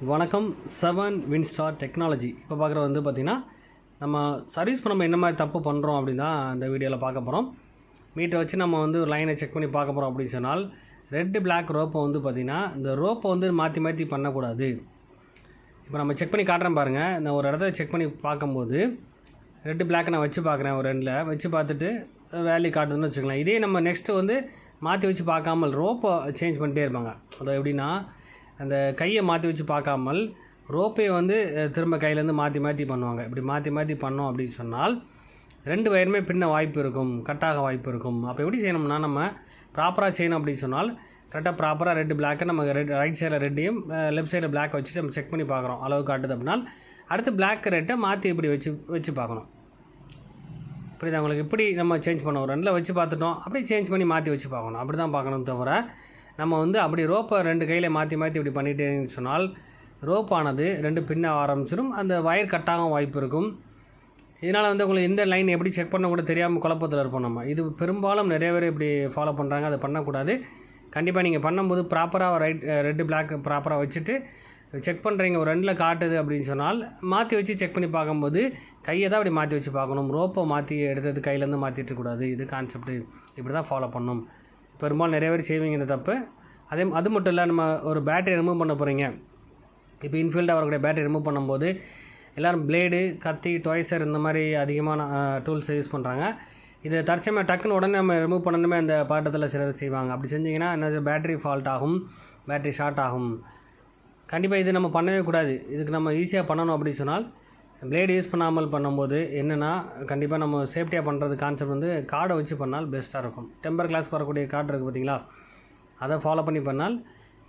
வணக்கம். 7 Winstar technology. இப்போ பார்க்குறது வந்து பார்த்திங்கன்னா, நம்ம சர்வீஸ் நம்ம என்ன மாதிரி தப்பு பண்ணுறோம் அப்படின்னு தான் இந்த வீடியோவில் பார்க்க போகிறோம். மீட்டரை வச்சு நம்ம வந்து ஒரு லைனை செக் பண்ணி பார்க்க போகிறோம் அப்படின்னு சொன்னால், ரெட்டு பிளாக் ரோப்பை வந்து பார்த்திங்கன்னா, இந்த ரோப்பை வந்து மாற்றி மாற்றி பண்ணக்கூடாது. இப்போ நம்ம செக் பண்ணி காட்டுறேன் பாருங்கள். இந்த ஒரு இடத்த செக் பண்ணி பார்க்கும்போது ரெட்டு பிளாக்கை நான் வச்சு பார்க்குறேன். ஒரு ரெண்டில் வச்சு பார்த்துட்டு வேல்யூ காட்டுதுன்னு வச்சுக்கலாம். இதே நம்ம நெக்ஸ்ட்டு வந்து மாற்றி வச்சு பார்க்காமல் ரோப்பை சேஞ்ச் பண்ணிட்டே இருப்பாங்க. அது எப்படின்னா, அந்த கையை மாற்றி வச்சு பார்க்காமல் ரோப்பையை வந்து திரும்ப கையிலேருந்து மாற்றி மாற்றி பண்ணுவாங்க. இப்படி மாற்றி மாற்றி பண்ணோம் அப்படின்னு சொன்னால் 2 வயருமே பின்ன வாய்ப்பு இருக்கும், கட்டாக வாய்ப்பு இருக்கும். அப்போ எப்படி செய்யணும்னா, நம்ம ப்ராப்பராக செய்யணும் அப்படின்னு சொன்னால் கரெக்டாக ப்ராப்பராக ரெட்டு பிளாக்கை நம்ம ரைட் சைடில் ரெட்டையும் லெஃப்ட் சைடில் பிளாக் வச்சுட்டு நம்ம செக் பண்ணி பார்க்குறோம். அளவு காட்டுது அப்படின்னா அடுத்து பிளாக் ரெட்டை மாற்றி இப்படி வச்சு பார்க்கணும். புரியுது உங்களுக்கு? இப்படி நம்ம சேஞ்ச் பண்ணுவோம். 2 வச்சு பார்த்துட்டோம், அப்படியே சேஞ்ச் பண்ணி மாற்றி வச்சு பார்க்கணும். அப்படி தான் பார்க்கணும். தவிர நம்ம வந்து அப்படி ரோப்பை 2 கையில் மாற்றி மாற்றி இப்படி பண்ணிட்டேன்னு சொன்னால் ரோப்பானது 2 பின்ன ஆரம்பிச்சிடும். அந்த வயர் கட்டாகவும் வாய்ப்பு இருக்கும். இதனால் வந்து உங்களுக்கு இந்த லைன் எப்படி செக் பண்ண கூட தெரியாமல் குழப்பத்தில் இருப்போம் நம்ம. இது பெரும்பாலும் நிறைய பேர் இப்படி ஃபாலோ பண்ணுறாங்க. அதை பண்ணக்கூடாது. கண்டிப்பாக நீங்கள் பண்ணும்போது ப்ராப்பராக ரெட்டு பிளாக் ப்ராப்பராக வச்சுட்டு செக் பண்ணுறீங்க. ஒரு 2 காட்டுது அப்படின்னு சொன்னால் மாற்றி வச்சு செக் பண்ணி பார்க்கும்போது கையை தான் அப்படி மாற்றி வச்சு பார்க்கணும். ரோப்பை மாற்றி எடுத்தது கையிலேருந்து மாற்றிட்டு கூடாது. இது கான்செப்ட்டு. இப்படி தான் ஃபாலோ பண்ணணும். பெரும்பாலும் நிறைய பேர் செய்வீங்க இந்த தப்பு. அது மட்டும் இல்லை, நம்ம ஒரு பேட்டரி ரிமூவ் பண்ண போகிறீங்க. இப்போ இன்ஃபீல்டாக வரக்கூடிய பேட்டரி ரிமூவ் பண்ணும்போது எல்லோரும் பிளேடு, கத்தி, டாய்ஸர் இந்த மாதிரி அதிகமான டூல்ஸ் யூஸ் பண்ணுறாங்க. இது தற்சமயம் டக்குன்னு உடனே நம்ம ரிமூவ் பண்ணணுமே அந்த பாட்டத்தில் சிலர் செய்வாங்க. அப்படி செஞ்சிங்கன்னா என்ன, பேட்டரி ஃபால்ட் ஆகும், பேட்டரி ஷார்ட் ஆகும். கண்டிப்பாக இது நம்ம பண்ணவே கூடாது. இதுக்கு நம்ம ஈஸியாக பண்ணணும் அப்படின்னு சொன்னால் பிளேடு யூஸ் பண்ணாமல் பண்ணும்போது என்னென்னா, கண்டிப்பாக நம்ம சேஃப்டியாக பண்ணுறது கான்செப்ட் வந்து கார்டை வச்சு பண்ணால் பெஸ்ட்டாக இருக்கும். டெம்பர் கிளாஸ்க்கு வரக்கூடிய கார்டு இருக்குது பார்த்திங்களா, அதை ஃபாலோ பண்ணி பண்ணால்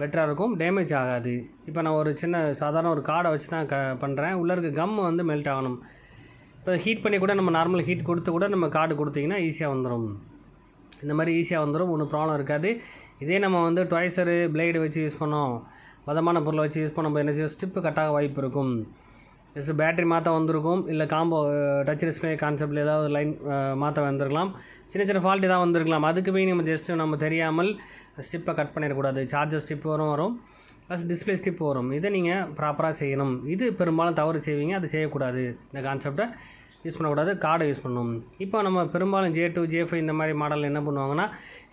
பெட்டராக இருக்கும். டேமேஜ் ஆகாது. இப்போ நான் ஒரு சின்ன சாதாரண ஒரு கார்டை வச்சு தான் பண்ணுறேன். உள்ளே இருக்க கம் வந்து மெல்ட் ஆகணும். இப்போ ஹீட் பண்ணி கூட நம்ம நார்மல் ஹீட் கொடுத்து கூட நம்ம கார்டு கொடுத்திங்கன்னா ஈஸியாக வந்துடும். இந்த மாதிரி ஈஸியாக வந்துடும். ஒன்றும் ப்ராப்ளம் இருக்காது. இதே நம்ம வந்து டாய்ஸரு, பிளேடு வச்சு யூஸ் பண்ணோம், பதமான பொருளை வச்சு யூஸ் பண்ணும்போது என்ன செய்யும், ஸ்டிப்பு கட்டாக வாய்ப்பு இருக்கும். ஜஸ்ட் பேட்டரி மாற்ற வந்திருக்கும், இல்லை காம்போ டச் டிஸ்பிளே கான்செப்டில் ஏதாவது லைன் மாற்ற வந்திருக்கலாம். சின்ன சின்ன ஃபால்ட் ஏதாவது வந்திருக்கலாம். அதுக்கு போய் நம்ம தெரியாமல் ஸ்டிப்பை கட் பண்ணிடக்கூடாது. சார்ஜர் ஸ்டிப் வரும் ப்ளஸ் டிஸ்பிளே ஸ்டிப் வரும். இதை நீங்கள் ப்ராப்பராக செய்யணும். இது பெரும்பாலும் தவறு செய்வீங்க. அது செய்யக்கூடாது. இந்த கான்செப்டை யூஸ் பண்ணக்கூடாது. கார்டை யூஸ் பண்ணணும். இப்போ நம்ம பெரும்பாலும் J2, J5 இந்த மாதிரி மாடல் என்ன பண்ணுவாங்கன்னா,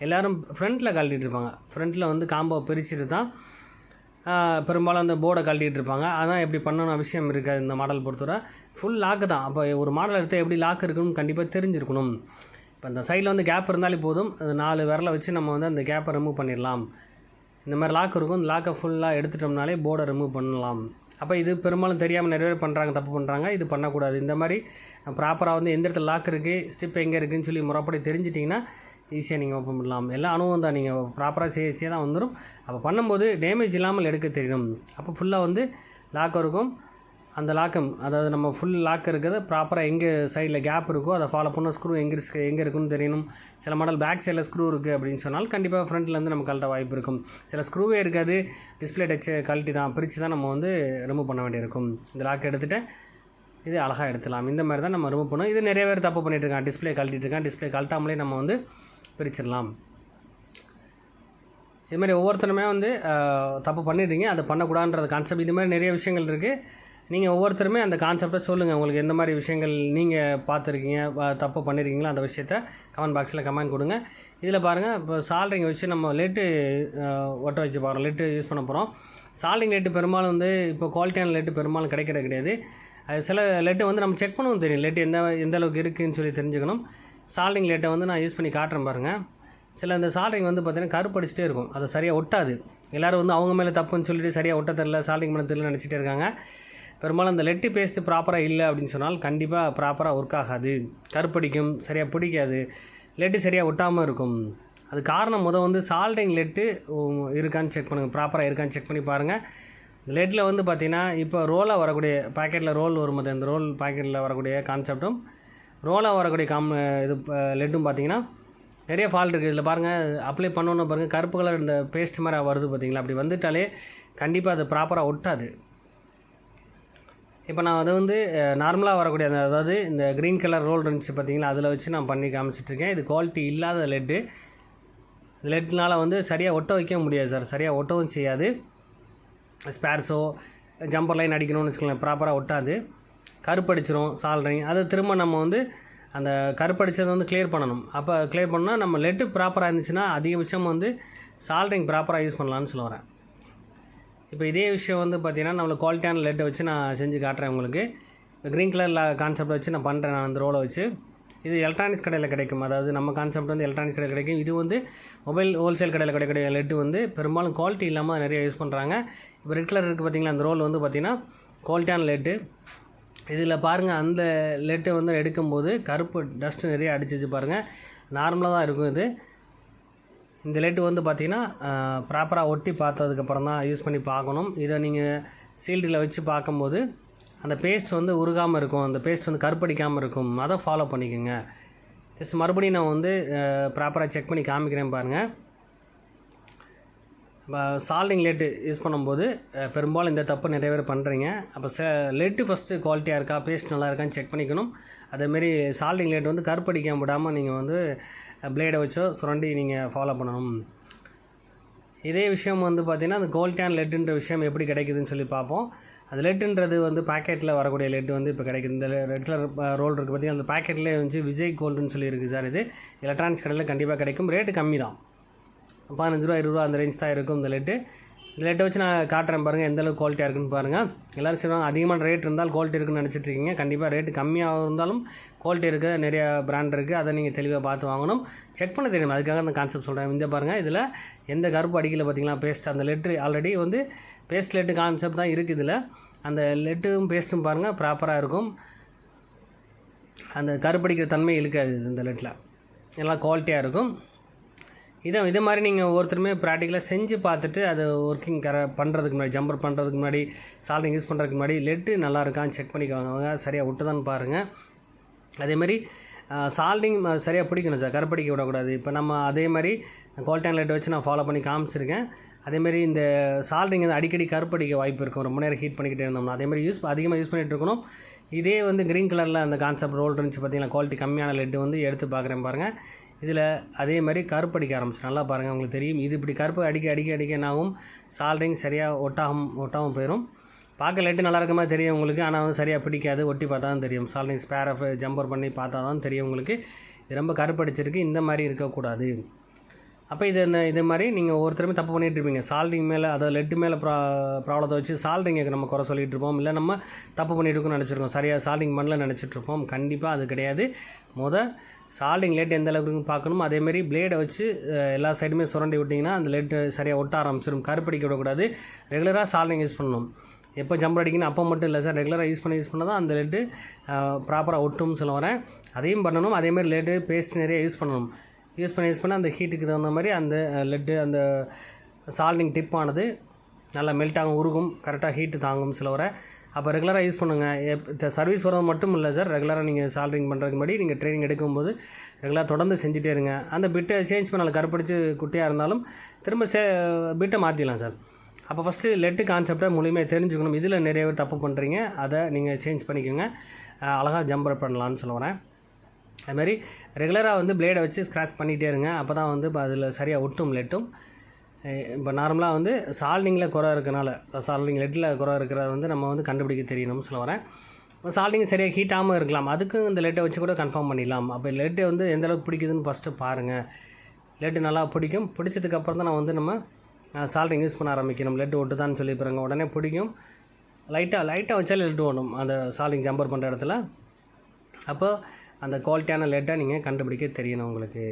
எல்லோரும் ஃப்ரண்ட்டில் கழட்டிட்டு இருப்பாங்க. ஃப்ரண்ட்டில் வந்து காம்போ பிரிச்சுட்டு தான் பெரும்பாலும் அந்த போர்டை கழட்டிகிட்டு இருப்பாங்க. அதான் எப்படி பண்ணணும் அவசியம் இருக்காது. இந்த மாடல் பொறுத்தவரை ஃபுல் லாக்கு தான். அப்போ ஒரு மாடல் எடுத்தால் எப்படி லாக் இருக்குன்னு கண்டிப்பாக தெரிஞ்சிருக்கணும். இப்போ அந்த சைடில் வந்து கேப் இருந்தாலே போதும். அது 4 விரலை வச்சு நம்ம வந்து அந்த கேப்பை ரிமூவ் பண்ணிடலாம். இந்த மாதிரி லாக் இருக்கும். இந்த லாக்கை ஃபுல்லாக எடுத்துட்டோம்னாலே போர்டை ரிமூவ் பண்ணலாம். அப்போ இது பெரும்பாலும் தெரியாமல் நிறைய பேர் பண்ணுறாங்க, தப்பு பண்ணுறாங்க. இது பண்ணக்கூடாது. இந்த மாதிரி ப்ராப்பராக வந்து எந்த இடத்துல லாக் இருக்குது, ஸ்டிப் எங்கே இருக்குதுன்னு சொல்லி முறைப்படி தெரிஞ்சிட்டிங்கன்னா ஈஸியாக நீங்கள் ஓப்பன் பண்ணலாம். எல்லா அனுபவம் தான். நீங்கள் ப்ராப்பராக ஈஸியாக தான் வந்துடும். அப்போ பண்ணும்போது டேமேஜ் இல்லாமல் எடுக்க தெரியணும். அப்போ ஃபுல்லாக வந்து லாக் இருக்கும். அந்த லாக்கம், அதாவது நம்ம ஃபுல் லாக் இருக்கிறது ப்ராப்பராக எங்கே சைடில் கேப் இருக்கோ அதை ஃபாலோ பண்ண. ஸ்க்ரூ எங்கே இருக்குன்னு தெரியணும். சில மாடல் பேக் சைடில் ஸ்க்ரூ இருக்குது அப்படின்னு சொன்னால் கண்டிப்பாக ஃப்ரண்ட்லேருந்து நம்ம கழட்ட வாய்ப்பு இருக்கும். சில ஸ்க்ரூவே இருக்காது. டிஸ்பிளே டச்சு கழட்டி தான் பிரித்து தான் நம்ம வந்து ரிமூவ் பண்ண வேண்டியிருக்கும். இந்த லாக் எடுத்துகிட்டு இது அழகாக எடுத்துலாம். இந்த மாதிரி தான் நம்ம ரிமூவ் பண்ணோம். இது நிறைய பேர் தப்பு பண்ணிகிட்டு இருக்கான். டிஸ்பிளே கழட்டிட்டு இருக்கான். டிஸ்பிளே கழட்டாமலே நம்ம வந்து பிரிச்சிடலாம். இது மாதிரி ஒவ்வொருத்தருமே வந்து தப்பு பண்ணிடுறீங்க. அதை பண்ணக்கூடாதுன்றது கான்செப்ட். இது மாதிரி நிறைய விஷயங்கள் இருக்குது. நீங்கள் ஒவ்வொருத்தருமே அந்த கான்செப்டை சொல்லுங்கள். உங்களுக்கு எந்த மாதிரி விஷயங்கள் நீங்கள் பார்த்துருக்கீங்க, தப்பு பண்ணியிருக்கீங்களோ அந்த விஷயத்த கமெண்ட் பாக்ஸில் கமெண்ட் கொடுங்க. இதில் பாருங்கள், இப்போ சால்ட்ரிங் வச்சு நம்ம லெட்டு ஒட்ட வச்சு பாருங்கள். லெட்டு யூஸ் பண்ண போகிறோம். சால்ட்ரிங் லெட்டு பெரும்பாலும் வந்து இப்போ குவாலிட்டியான லெட்டு பெரும்பாலும் கிடைக்கிறது கிடையாது. அது சில லெட்டு வந்து நம்ம செக் பண்ணவும் தெரியும். லெட்டு எந்த அளவுக்கு இருக்குதுன்னு சொல்லி தெரிஞ்சுக்கணும். சால்ட்ரிங் லேட்டை வந்து நான் யூஸ் பண்ணி காட்டுறேன் பாருங்கள். சில இந்த சால்ட்ரிங் வந்து பார்த்திங்கன்னா கருப்படிச்சிட்டே இருக்கும். அது சரியாக ஒட்டாது. எல்லோரும் வந்து அவங்க மேலே தப்புன்னு சொல்லிட்டு சரியாக ஒட்ட தெரில, சால்ட்ரிங் பண்ண தெரியல நினச்சிட்டே இருக்காங்க. பெரும்பாலும் அந்த லெட்டு பேஸ்ட்டு ப்ராப்பராக இல்லை அப்படின்னு சொன்னால் கண்டிப்பாக ப்ராப்பராக ஒர்க் ஆகாது. கருப்படிக்கும், சரியாக பிடிக்காது. லெட்டு சரியாக ஒட்டாமல் இருக்கும். அது காரணம் வந்து சால்ட்ரிங் லெட்டு இருக்கான்னு செக் பண்ணுங்கள். ப்ராப்பராக இருக்கான்னு செக் பண்ணி பாருங்கள். லெட்டில் வந்து பார்த்திங்கன்னா இப்போ ரோலாக வரக்கூடிய பாக்கெட்டில் ரோல் வரும். இந்த ரோல் பாக்கெட்டில் வரக்கூடிய கான்செப்டும் ரோலாக வரக்கூடிய இது லெட்டும் பார்த்திங்கன்னா நிறைய ஃபால்ட் இருக்குது. இதில் பாருங்கள், அப்ளை பண்ணோன்னு பாருங்கள், கருப்பு கலர் இந்த பேஸ்ட் மாதிரி வருது பார்த்திங்களா. அப்படி வந்துட்டாலே கண்டிப்பாக அது ப்ராப்பராக ஒட்டாது. இப்போ நான் அதை வந்து நார்மலாக வரக்கூடிய அதாவது இந்த க்ரீன் கலர் ரோல் இருந்துச்சு பார்த்திங்களா, அதில் வச்சு நான் பண்ணி காமிச்சிட்ருக்கேன். இது குவாலிட்டி இல்லாத லெட்டு. லெட்னால் வந்து சரியாக ஒட்ட வைக்க முடியாது சார். சரியாக ஒட்டவும் செய்யாது. ஸ்பேர்ஸோ ஜம்பர் லைன் அடிக்கணும்னு வச்சுக்கலாம், ப்ராப்பராக ஒட்டாது, கருப்படிச்சிரும் சால்ட்ரிங். அதை திரும்ப நம்ம வந்து அந்த கருப்படிச்சதை வந்து கிளியர் பண்ணணும். அப்போ கிளியர் பண்ணால் நம்ம லெட்டு ப்ராப்பராக இருந்துச்சுன்னா அதிகபட்சம் வந்து சால்ட்ரிங் ப்ராப்பராக யூஸ் பண்ணலான்னு சொல்ல வரேன். இப்போ இதே விஷயம் வந்து பார்த்திங்கன்னா நம்மளுக்கு குவாலிட்டியான லெட்டை வச்சு நான் செஞ்சு காட்டுறேன் உங்களுக்கு. இப்போ க்ரீன் கலரில் கான்செப்ட் வச்சு நான் பண்ணுறேன். நான் அந்த ரோலை வச்சு இது எலக்ட்ரானிக்ஸ் கடையில் கிடைக்கும். அதாவது நம்ம கான்செப்ட் வந்து எலக்ட்ரானிக்ஸ் கடையில் கிடைக்கும். இது வந்து மொபைல் ஹோல்சேல் கடையில் கிடைக்கக்கூடிய லெட்டு வந்து பெரும்பாலும் குவாலிட்டி இல்லாமல் நிறைய யூஸ் பண்ணுறாங்க. இப்போ ரெட் கலர் இருக்குது பார்த்திங்களா, அந்த ரோல் வந்து பார்த்திங்கன்னா குவாலிட்டியான லெட்டு. இதில் பாருங்கள், அந்த லெட்டு வந்து எடுக்கும்போது கருப்பு டஸ்ட்டு நிறைய அடிச்சிச்சு பாருங்கள். நார்மலாக தான் இருக்கும் இது. இந்த லெட்டு வந்து பார்த்திங்கன்னா ப்ராப்பராக ஒட்டி பார்த்ததுக்கப்புறம் தான் யூஸ் பண்ணி பார்க்கணும். இதை நீங்கள் சீல்டில் வச்சு பார்க்கும்போது அந்த பேஸ்ட் வந்து உருகாமல் இருக்கும், அந்த பேஸ்ட் வந்து கருப்படிக்காமல் இருக்கும். அதை ஃபாலோ பண்ணிக்கோங்க. ஜஸ்ட் மறுபடியும் நான் வந்து ப்ராப்பராக செக் பண்ணி காமிக்கிறேன் பாருங்கள். இப்போ சால்டிங் லெட்டு யூஸ் பண்ணும்போது பெரும்பாலும் இந்த தப்பு நிறைய பேர் பண்ணுறீங்க. அப்போ லெட்டு ஃபஸ்ட்டு குவாலிட்டியாக இருக்கா, பேஸ்ட் நல்லா இருக்கான்னு செக் பண்ணிக்கணும். அதேமாரி சால்டிங் லெட் வந்து கருப்படிக்க விடாமல் நீங்கள் வந்து பிளேடை வச்சோ சுரண்டி நீங்கள் ஃபாலோ பண்ணணும். இதே விஷயம் வந்து பார்த்திங்கன்னா அந்த குவாலிட்டியான லெட்டுன்ற விஷயம் எப்படி கிடைக்குதுன்னு சொல்லி பார்ப்போம். அது லெட்டுன்றது வந்து பேக்கெட்டில் வரக்கூடிய லெட்டு வந்து இப்போ கிடைக்குது. இந்த ரெட் கலர் ரோல் இருக்குது பார்த்திங்கன்னா, அந்த பேக்கெட்லேயே வந்து விஜய் கோல்டுன்னு சொல்லி இருக்குது சார். இது எலக்ட்ரானிக்ஸ் கடையில் கண்டிப்பாக கிடைக்கும். ரேட்டு கம்மி தான், 15 ரூபா 20 ரூபா அந்த ரேஞ்ச் தான் இருக்கும் இந்த லெட்டு. இந்த லெட்டை வச்சு நான் காட்டுறேன் பாருங்கள் எந்தளவுக்கு குவாலிட்டியாக இருக்குன்னு பாருங்கள். எல்லோரும் சொல்லுவாங்க அதிகமான ரேட் இருந்தால் குவாலிட்டி இருக்குன்னு நினச்சிட்ருக்கீங்க. கண்டிப்பாக ரேட்டு கம்மியாக இருந்தாலும் குவாலிட்டி இருக்குது, நிறைய பிராண்ட் இருக்குது. அதை நீங்கள் தெளிவாக பார்த்து வாங்கணும், செக் பண்ண தெரியும். அதுக்காக அந்த கான்செப்ட் சொல்கிறேன். இந்த பாருங்கள், இதில் எந்த கருப்பு அடிக்கல பார்த்திங்களா, பேஸ்ட். அந்த லெட்டு ஆல்ரெடி வந்து பேஸ்ட் லெட்டு கான்செப்ட் தான் இருக்குது இதில். அந்த லெட்டும் பேஸ்ட்டும் பாருங்கள் ப்ராப்பராக இருக்கும். அந்த கருப்படிக்கிற தன்மை இருக்காது இந்த லெட்டில், எல்லாம் குவாலிட்டியாக இருக்கும். இதே மாதிரி நீங்கள் ஒவ்வொருத்தருமே ப்ராக்டிக்கலாக செஞ்சு பார்த்துட்டு அது ஒர்க்கிங் பண்ணுறதுக்கு முன்னாடி, ஜம்பர் பண்ணுறதுக்கு முன்னாடி, சால்டிங் யூஸ் பண்ணுறதுக்கு முன்னாடி லெட்டு நல்லா இருக்கான்னு செக் பண்ணிக்கோங்க. சரியாக விட்டுதான்னு பாருங்கள். அதேமாதிரி சால்டிங் சரியாக பிடிக்கணும் சார், கருப்படிக்க விடக்கூடாது. இப்போ நம்ம அதே மாதிரி குவாலிட்டியான லெட் வச்சு நான் ஃபாலோ பண்ணி காமிச்சிருக்கேன். அதேமாதிரி இந்த சால்டிங் வந்து அடிக்கடி கருப்படிக்க வாய்ப்பு இருக்கும், ரொம்ப நேரம் ஹீட் பண்ணிக்கிட்டே இருந்தோம்னா. அதேமாதிரி அதிகமாக யூஸ் பண்ணிகிட்டு இருக்கணும். இதே வந்து க்ரீன் கலரில் அந்த கான்செப்ட் ரோல் இருந்துச்சு பார்த்திங்கன்னா, குவாலிட்டி கம்மியான லெட்டு வந்து எடுத்து பார்க்குறேன் பாருங்கள். இதில் அதே மாதிரி கருப்படிக்க ஆரம்பிச்சு நல்லா பாருங்கள், உங்களுக்கு தெரியும். இது இப்படி கருப்பு அடிக்க என்னாகும், சால்டிங் சரியாக ஒட்டாமல் போயிடும். பார்க்க லெட்டு நல்லா இருக்க மாதிரி தெரியும் உங்களுக்கு, ஆனால் வந்து சரியாக பிடிக்காது. ஒட்டி பார்த்தா தான் தெரியும். சால்டிங் ஸ்பேர் ஆஃப் ஜம்பர் பண்ணி பார்த்தா தான் தெரியும் உங்களுக்கு இது ரொம்ப கருப்படிச்சிருக்கு. இந்த மாதிரி இருக்கக்கூடாது. அப்போ இது மாதிரி நீங்கள் ஒவ்வொருத்தருமே தப்பு பண்ணிகிட்டு இருப்பீங்க. சால்டிங் மேலே, அதாவது லெட்டு மேலே ப்ராப்ளத்தை வச்சு சால்டிங்கை நம்ம குறை சொல்லிகிட்டு இருப்போம். இல்லை நம்ம தப்பு பண்ணிகிட்டு இருக்கோம்னு நினச்சிருக்கோம், சரியாக சால்டிங் பண்ணல நினச்சிட்ருப்போம். கண்டிப்பாக அது கிடையாது. சால்டிங் லெட் எந்த அளவுக்கு பார்க்கணும். அதேமாதிரி பிளேடை வச்சு எல்லா சைடுமே சுரண்டி விட்டிங்கன்னா அந்த லெட்டு சரியாக ஒட்ட ஆரம்பிச்சிடும். கருப்படிக்க விடக்கூடாது. ரெகுலராக சால்டிங் யூஸ் பண்ணணும். எப்போ ஜம்பர் அடிக்கணும் அப்போ மட்டும் இல்லை சார், ரெகுலராக யூஸ் பண்ணால் தான் அந்த லெட்டு ப்ராப்பராக ஒட்டும்னு சொல்ல வரேன். அதையும் பண்ணணும். அதேமாதிரி லெட்டு பேஸ்ட் நிறைய யூஸ் பண்ணணும். யூஸ் பண்ண அந்த ஹீட்டுக்கு தகுந்த மாதிரி அந்த லெட்டு அந்த சால்டிங் டிப்பானது நல்லா மெல்ட் ஆகும், உருகும், கரெக்டாக ஹீட்டு தாங்கும்னு சொல்ல வரேன். அப்போ ரெகுலராக யூஸ் பண்ணுங்கள். சர்வீஸ் வரது மட்டும் இல்லை சார், ரெகுலராக நீங்கள் சால்ட்ரிங் பண்ணுறதுக்கு முன்னாடி நீங்கள் ட்ரைனிங் எடுக்கும்போது ரெகுலராக தொடர்ந்து செஞ்சுட்டே இருங்க. அந்த பிட்டை சேஞ்ச் பண்ணாலும் கருப்படிச்சு குட்டியாக இருந்தாலும் திரும்ப பிட்டை மாற்றிடலாம் சார். அப்போ ஃபஸ்ட்டு லெட்டு கான்செப்டை முழுமையாக தெரிஞ்சுக்கணும். இதில் நிறைய பேர் தப்பு பண்ணுறீங்க, அதை நீங்கள் சேஞ்ச் பண்ணிக்கோங்க, அழகாக ஜம்பர் பண்ணலான்னு சொல்ல வரேன். அதுமாதிரி ரெகுலராக வந்து பிளேடை வச்சு ஸ்க்ராட்ச் பண்ணிகிட்டே இருங்க. அப்போ தான் வந்து இப்போ அதில் சரியாக ஒட்டும் லெட்டும். இப்போ நார்மலாக வந்து சால்டிங்கில் குறை இருக்கனால, சால்டிங் லெட்டில் குறை இருக்கிறத வந்து நம்ம வந்து கண்டுபிடிக்க தெரியணும்னு சொல்ல வரேன். சால்டிங் சரியாக ஹீட்டாகவும் இருக்கலாம், அதுக்கும் இந்த லெட்டை வச்சு கூட கன்ஃபார்ம் பண்ணிடலாம். அப்போ லெட்டு வந்து எந்தளவுக்கு பிடிக்குதுன்னு ஃபஸ்ட்டு பாருங்கள். லெட்டு நல்லா பிடிக்கும். பிடிச்சதுக்கப்புறம் தான் நான் வந்து நம்ம சால்டிங் யூஸ் பண்ண ஆரம்பிக்கணும். லெட்டு ஒட்டுதான்னு சொல்லி பாருங்க, உடனே பிடிக்கும். லைட்டாக வச்சாலே லெட்டு ஓடும் அந்த சால்டிங் ஜம்பர் பண்ணுற இடத்துல. அப்போ அந்த குவாலிட்டியான லெட்டை நீங்கள் கண்டுபிடிக்க தெரியணும் உங்களுக்கு.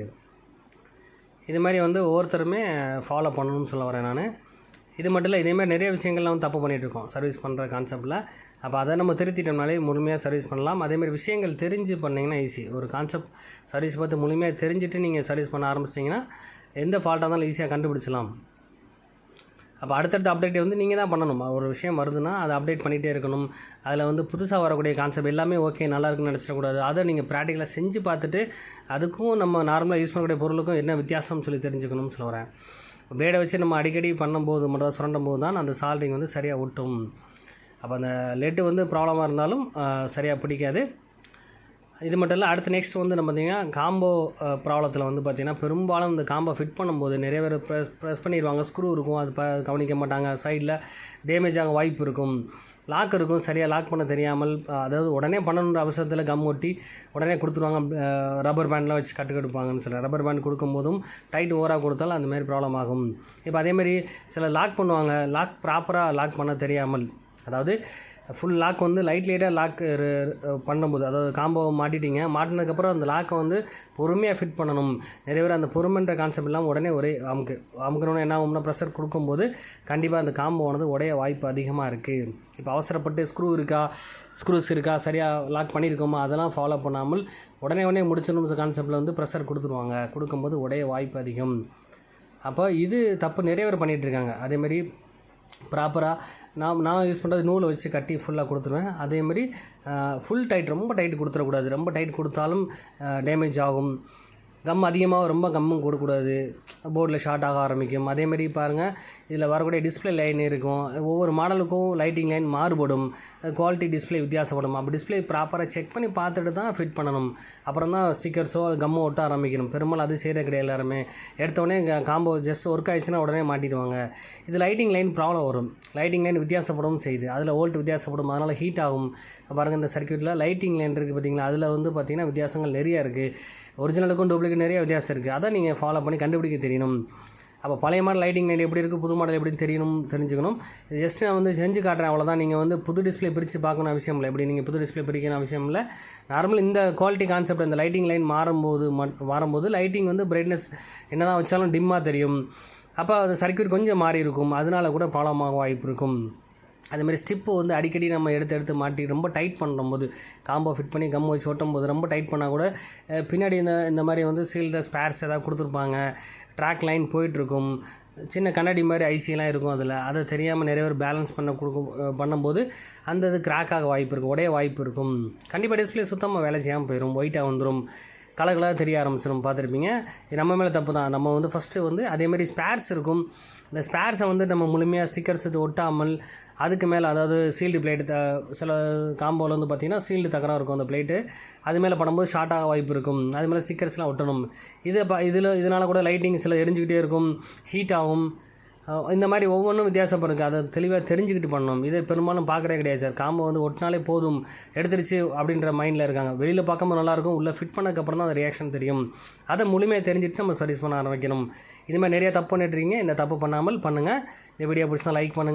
இது மாதிரி வந்து ஒவ்வொருத்தருமே ஃபாலோ பண்ணணும்னு சொல்ல வரேன் நான். இது மட்டும் இல்லை, இதேமாதிரி நிறைய விஷயங்கள்லாம் வந்து தப்பு பண்ணிகிட்ருக்கோம் சர்வீஸ் பண்ணுற கான்செப்டில். அப்போ அதை நம்ம திருத்திட்டோம்னாலே முழுமையாக சர்வீஸ் பண்ணலாம். அதேமாதிரி விஷயங்கள் தெரிஞ்சு பண்ணிங்கன்னா ஈஸி. ஒரு கான்செப்ட் சர்வீஸ் பார்த்து முழுமையாக தெரிஞ்சுட்டு நீங்கள் சர்வீஸ் பண்ண ஆரம்பிச்சிட்டிங்கன்னா எந்த ஃபால்ட்டாக இருந்தாலும் ஈஸியாக கண்டுபிடிச்சலாம். அப்போ அடுத்தடுத்த அப்டேட் வந்து நீங்கள் தான் பண்ணணும். ஒரு விஷயம் வருதுன்னா அதை அப்டேட் பண்ணிகிட்டே இருக்கணும். அதில் வந்து புதுசாக வரக்கூடிய கான்செப்ட் எல்லாமே ஓகே நல்லா இருக்குன்னு நினச்சிடக்கூடாது. அதை நீங்கள் ப்ராக்டிக்கலாக செஞ்சு பார்த்துட்டு அதுக்கும் நம்ம நார்மலாக யூஸ் பண்ணக்கூடிய பொருளுக்கும் என்ன வித்தியாசம்னு சொல்லி தெரிஞ்சுக்கணும்னு சொல்ல வரேன். பிளேடை வச்சு நம்ம அடிக்கடி பண்ணும்போது மட்டும் தான், சுரண்டும் போது தான் அந்த சால்டிங் வந்து சரியாக ஒட்டும். அப்போ அந்த லெட்டு வந்து ப்ராப்ளமாக இருந்தாலும் சரியாக பிடிக்காது. இது மட்டும் இல்லை, அடுத்து நெக்ஸ்ட் வந்து நம்ம பார்த்திங்கன்னா காம்போ ப்ராப்ளத்தில் வந்து பார்த்திங்கன்னா பெரும்பாலும் இந்த காம்போ ஃபிட் பண்ணும்போது நிறைய பேர் ப்ரெஸ் பண்ணிடுவாங்க. ஸ்க்ரூ இருக்கும், அது கவனிக்க மாட்டாங்க. சைடில் டேமேஜ் ஆக வாய்ப்பு இருக்கும். லாக் இருக்கும், சரியாக லாக் பண்ண தெரியாமல், அதாவது உடனே பண்ணணுன்ற அவசரத்தில் கம் ஒட்டி உடனே கொடுத்துருவாங்க. ரப்பர் பேண்ட்லாம் வச்சு கட்டுப்பாங்கன்னு சொல்ல, ரப்பர் பேண்ட் கொடுக்கும்போதும் டைட் ஓவராக கொடுத்தாலும் அந்தமாரி ப்ராப்ளம் ஆகும். இப்போ அதேமாதிரி சில லாக் பண்ணுவாங்க, லாக் ப்ராப்பராக லாக் பண்ண தெரியாமல், அதாவது ஃபுல் லாக் வந்து லைட்டாக லாக் பண்ணும்போது, அதாவது காம்போ மாட்டிட்டீங்க, மாட்டினதுக்கப்புறம் அந்த லாக்கை வந்து பொறுமையாக ஃபிட் பண்ணணும். நிறைய பேர் அந்த பொறுமைன்ற கான்செப்ட் இல்லாமல் உடனே ஒரே அமுக்கணும்னு என்ன ஆகும்னா ப்ரெஷர் கொடுக்கும்போது கண்டிப்பாக அந்த காம்போவானது உடைய வாய்ப்பு அதிகமாக இருக்குது. இப்போ அவசரப்பட்டு ஸ்க்ரூஸ் இருக்கா சரியாக லாக் பண்ணியிருக்கோமா அதெல்லாம் ஃபாலோ பண்ணாமல் உடனே முடிச்சணும் கான்செப்டில் வந்து ப்ரெஷர் கொடுக்கும்போது உடைய வாய்ப்பு அதிகம். அப்போ இது தப்பு நிறைய பேர் பண்ணிகிட்ருக்காங்க. அதேமாதிரி ப்ராப்பராக நான் யூஸ் பண்ணுறது நூலை வச்சு கட்டி ஃபுல்லாக கொடுத்துருவேன். அதேமாதிரி ஃபுல் டைட், ரொம்ப டைட் கொடுத்துடக்கூடாது. ரொம்ப டைட் கொடுத்தாலும் டேமேஜ் ஆகும். கம் அதிகமாக ரொம்ப கம்மும் கொடுக்கக்கூடாது, போர்டில் ஷார்ட் ஆக ஆரம்பிக்கும். அதேமாதிரி பாருங்கள், இதில் வரக்கூடிய டிஸ்பிளே லைன் இருக்கும். ஒவ்வொரு மாடலுக்கும் லைட்டிங் லைன் மாறுபடும், குவாலிட்டி டிஸ்பிளே வித்தியாசப்படும். அப்போ டிஸ்பிளே ப்ராப்பராக செக் பண்ணி பார்த்துட்டு தான் ஃபிட் பண்ணணும். அப்புறம் தான் ஸ்டிக்கர்ஸோ கம்மோ ஒட்ட ஆரம்பிக்கணும். பெரும்பாலும் அது செய்கிற கிடையாது. எல்லாருமே எடுத்தோடனே காம்போ ஜஸ்ட் ஒர்க் ஆகிடுச்சுன்னா உடனே மாட்டிடுவாங்க. இது லைட்டிங் லைன் ப்ராப்ளம் வரும். லைட்டிங் லைன் வித்தியாசப்படும் செய்யுது, அதில் வோல்ட் வித்தியாசப்படும், அதனால் ஹீட் ஆகும். பாருங்கள், இந்த சர்க்யூட்டில் லைட்டிங் லைன் இருக்குது பார்த்திங்களா, அதில் வந்து பார்த்திங்கன்னா வித்தியாசங்கள் நிறையா இருக்குது. ஒரிஜினலுக்கும் டூப்ளிகேட் நிறைய வித்தியாசம் இருக்குது. அதை நீங்கள் ஃபாலோ பண்ணி கண்டுபிடிக்க தெரியணும். அப்போ பழைய மாடல் லைட்டிங் லைட் எப்படி இருக்குது, புது மாடல் எப்படின்னு தெரிஞ்சுக்கணும். ஜஸ்ட் நான் வந்து செஞ்சு காட்டுறேன், அவ்வளோதான். நீங்கள் வந்து புது டிஸ்பிளே பிரித்து பார்க்கணும் அவசியம் இல்லை. எப்படி நீங்கள் புது டிஸ்பிளே பிரிக்கணும் அவசியம் இல்லை. நார்மல் இந்த குவாலிட்டி கான்செப்ட், இந்த லைட்டிங் லைன் மாறும்போது லைட்டிங் வந்து பிரைட்னஸ் என்ன தான் வச்சாலும் டிம்மாக தெரியும். அப்போ அது சர்க்யூட் கொஞ்சம் மாறி இருக்கும், அதனால கூட ப்ராப்ளம் ஆக வாய்ப்பு இருக்கும். அதுமாதிரி ஸ்டிப்பு வந்து அடிக்கடி நம்ம எடுத்து மாட்டி ரொம்ப டைட் பண்ணும்போது, காம்போ ஃபிட் பண்ணி கம் வச்சு ஓட்டும் போது ரொம்ப டைட் பண்ணால் கூட பின்னாடி இந்த மாதிரி வந்து சீல்டு ஸ்பேர்ஸ் ஏதாவது கொடுத்துருப்பாங்க. ட்ராக் லைன் போயிட்டுருக்கும், சின்ன கண்ணாடி மாதிரி ஐசியெல்லாம் இருக்கும் அதில். அதை தெரியாமல் நிறைய பேர் பேலன்ஸ் பண்ணும்போது அந்த இது கிராக் ஆக வாய்ப்பு இருக்கும், உடைய வாய்ப்பு இருக்கும். கண்டிப்பாக டிஸ்பிளே சுத்தமாக வேலை செய்யாமல் போயிடும், ஒயிட்டாக வந்துடும், கலர்களாக தெரிய ஆரம்பிச்சிடும். பார்த்துருப்பீங்க, இது நம்ம மேலே தப்பு தான். நம்ம வந்து ஃபஸ்ட்டு வந்து அதேமாதிரி ஸ்பேர்ஸ் இருக்கும், இந்த ஸ்பேர்ஸை வந்து நம்ம முழுமையாக ஸ்டிக்கர்ஸ் ஒட்டாமல் அதுக்கு மேலே, அதாவது சீல்டு பிளேட்டு சில காம்போவில் வந்து பார்த்திங்கன்னா சீல்டு தகராறு இருக்கும், அந்த பிளேட்டு அது மேலே படும்போது ஷார்ட் ஆக வாய்ப்பு இருக்கும். அது மேலே ஸ்டிக்கர்ஸ்லாம் ஒட்டணும். இதனால் கூட லைட்டிங் சில எரிஞ்சிக்கிட்டே இருக்கும், ஹீட் ஆகும். இந்த மாதிரி ஒவ்வொன்றும் வித்தியாசப்படுது. அதை தெளிவாக தெரிஞ்சுக்கிட்டு பண்ணணும். இதை பெரும்பாலும் பார்க்குறே கிடையாது சார். காம்போ வந்து ஒட்டினாலே போதும், எடுத்துருச்சு அப்படின்ற மைண்டில் இருக்காங்க. வெளியில் பார்க்கும்போது நல்லாயிருக்கும், உள்ளே ஃபிட் பண்ணதுக்கப்புறம் தான் அந்த ரியாக்ஷன் தெரியும். அதை முழுமையாக தெரிஞ்சுட்டு நம்ம சர்வீஸ் பண்ண ஆரம்பிக்கணும். இது மாதிரி நிறைய தப்பு பண்ணிட்டுருக்கீங்க, இந்த தப்பு பண்ணாமல் பண்ணுங்கள். இந்த வீடியோ பிடிச்சா லைக் பண்ணுங்கள்.